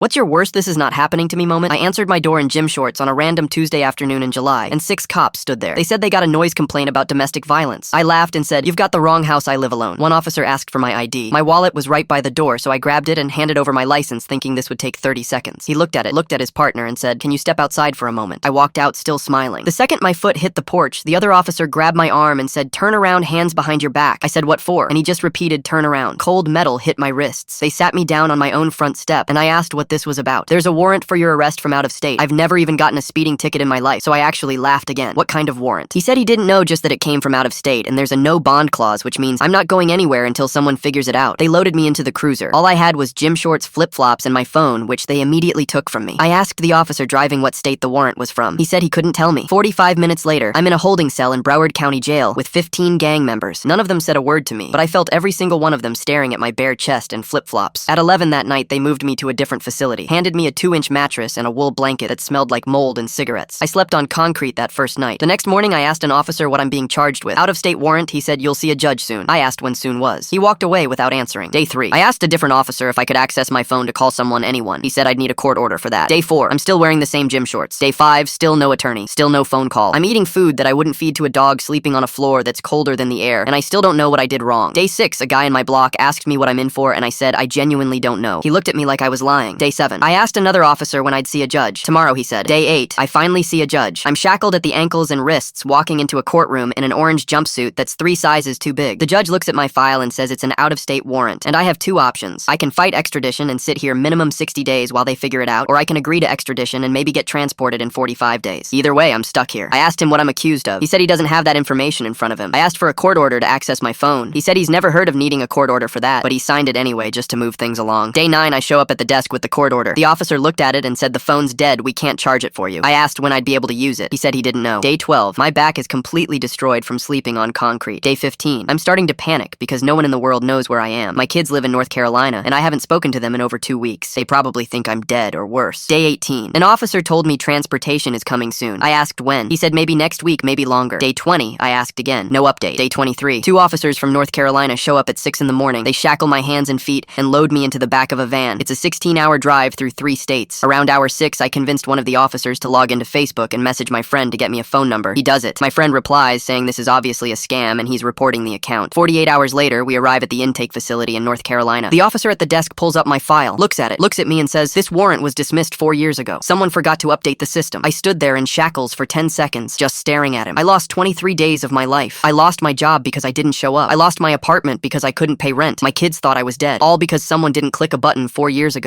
What's your worst this is not happening to me moment? I answered my door in gym shorts on a random Tuesday afternoon in July, and 6 cops stood there. They said they got a noise complaint about domestic violence. I laughed and said, "You've got the wrong house, I live alone." One officer asked for my ID. My wallet was right by the door, so I grabbed it and handed over my license thinking this would take 30 seconds. He looked at his partner and said, "Can you step outside for a moment?" I walked out still smiling. The second my foot hit the porch, the other officer grabbed my arm and said, "Turn around, hands behind your back." I said, "What for?" And he just repeated, "Turn around." Cold metal hit my wrists. They sat me down on my own front step, and I asked what this was about. "There's a warrant for your arrest from out of state." I've never even gotten a speeding ticket in my life, so I actually laughed again. "What kind of warrant?" He said he didn't know, just that it came from out of state, and there's a no bond clause, which means I'm not going anywhere until someone figures it out. They loaded me into the cruiser. All I had was gym shorts, flip-flops, and my phone, which they immediately took from me. I asked the officer driving what state the warrant was from. He said he couldn't tell me. 45 minutes later, I'm in a holding cell in Broward County Jail with 15 gang members. None of them said a word to me, but I felt every single one of them staring at my bare chest and flip-flops. At 11 that night, they moved me to a different facility, handed me a 2-inch mattress and a wool blanket that smelled like mold and cigarettes. I slept on concrete that first night. The next morning, I asked an officer what I'm being charged with. "Out-of-state warrant," he said. "You'll see a judge soon." I asked when soon was. He walked away without answering. Day 3. I asked a different officer if I could access my phone to call anyone. He said I'd need a court order for that. Day 4. I'm still wearing the same gym shorts. Day 5. Still no attorney. Still no phone call. I'm eating food that I wouldn't feed to a dog sleeping on a floor that's colder than the air, and I still don't know what I did wrong. Day 6. A guy in my block asked me what I'm in for, and I said I genuinely don't know. He looked at me like I was lying. Day 7. I asked another officer when I'd see a judge. "Tomorrow," he said. Day 8. I finally see a judge. I'm shackled at the ankles and wrists, walking into a courtroom in an orange jumpsuit that's 3 sizes too big. The judge looks at my file and says it's an out-of-state warrant, and I have 2 options. I can fight extradition and sit here minimum 60 days while they figure it out, or I can agree to extradition and maybe get transported in 45 days. Either way, I'm stuck here. I asked him what I'm accused of. He said he doesn't have that information in front of him. I asked for a court order to access my phone. He said he's never heard of needing a court order for that, but he signed it anyway just to move things along. Day 9, I show up at the desk with the court order. The officer looked at it and said, "The phone's dead, we can't charge it for you." I asked when I'd be able to use it. He said he didn't know. Day 12, my back is completely destroyed from sleeping on concrete. Day 15, I'm starting to panic because no one in the world knows where I am. My kids live in North Carolina, and I haven't spoken to them in over 2 weeks. They probably think I'm dead or worse. Day 18, an officer told me transportation is coming soon. I asked when. He said maybe next week, maybe longer. Day 20, I asked again. No update. Day 23, 2 officers from North Carolina show up at 6 in the morning. They shackle my hands and feet and load me into the back of a van. It's a 16-hour drive through 3 states. Around hour 6, I convinced one of the officers to log into Facebook and message my friend to get me a phone number. He does it. My friend replies saying this is obviously a scam and he's reporting the account. 48 hours later, we arrive at the intake facility in North Carolina. The officer at the desk pulls up my file, looks at it, looks at me and says, "This warrant was dismissed 4 years ago. Someone forgot to update the system." I stood there in shackles for 10 seconds, just staring at him. I lost 23 days of my life. I lost my job because I didn't show up. I lost my apartment because I couldn't pay rent. My kids thought I was dead, all because someone didn't click a button 4 years ago.